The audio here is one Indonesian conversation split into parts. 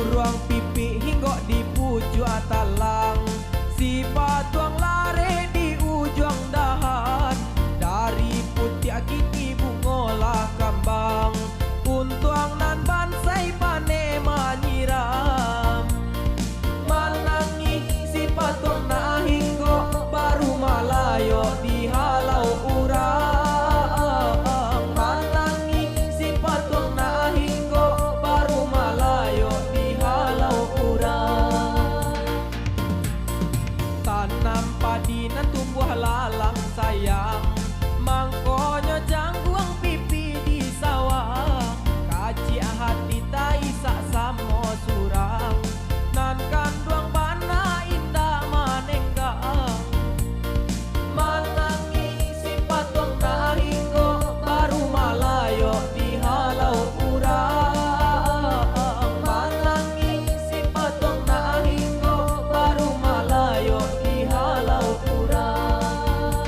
Buruang pipi hingga di pucuk talang, si patuang lare di ujung dahan. Dari putih kini bungolah kambang, untuang nan bansai pane manyiram. Manangi si patuang na hingga baru malayo di halau urang. Manangi si patuang na hingga baru malayo di halau urang. Tanam padi nan tumbuh lalang sayang, mangkonyo jangguang pipi di sawah. Kaci hati tai sak samo surang, nan kanduang bana indah manenggang. Manangi si patong na hinggo baru malayo di halau urang. Manangi si patong na hinggo baru malayo di halau urang.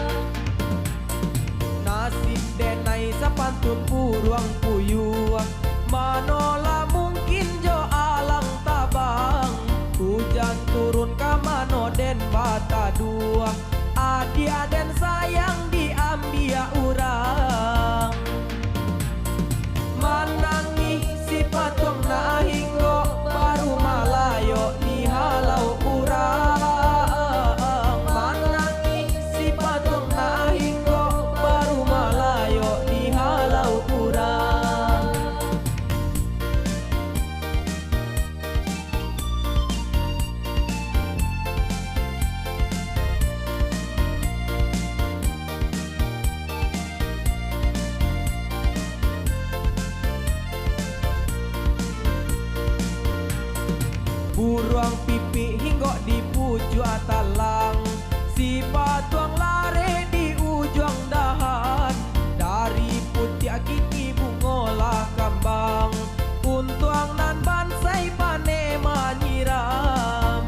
Nasib denai sa pantun buruang puyuh, manola mungkin jo alang tabang. Hujan turun ka mano den bata dua, adia den sayang diambia urang. Manangi si patong na hinggo baru malayo di halau urang. Manangi si patong na hinggo baru malayo di halau urang. Buruang pipi hingga di pucuk talang, si patuang lare di ujung dahan. Dari putih kini bungolah kambang, untuang nan bansai pane manyiram.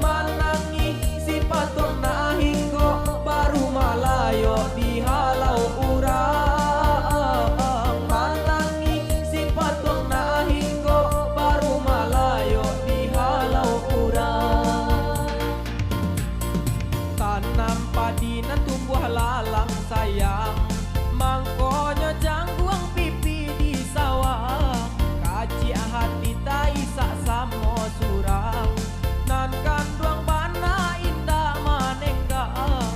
Manangi si patuang na hingga baru malayo di halau urang. Manangi si patuang na hingga baru malayo di halau urang. Tanam padi nan tumbuh lalang sayang, mangkonyo jangguang pipi di sawah. Kaci hati tai sak samo surang, nan kanduang bana indah manenggang.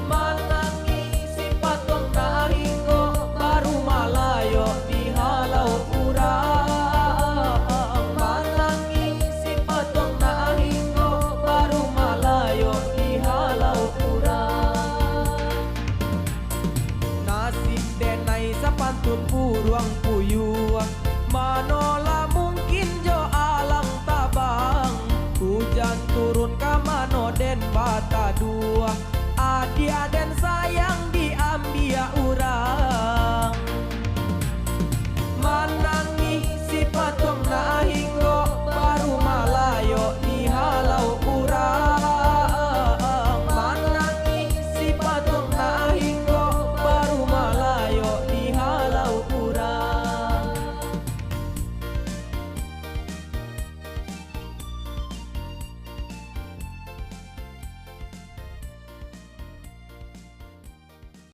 Manangi si patong na hinggo baru malayo di halau urang. Manangi si patong na hinggo baru malayo di halau urang. Nasib denai sa pantun buruang puyuh, manola mungkin jo alang tabang. Hujan turun ka mano den bata dua, adia den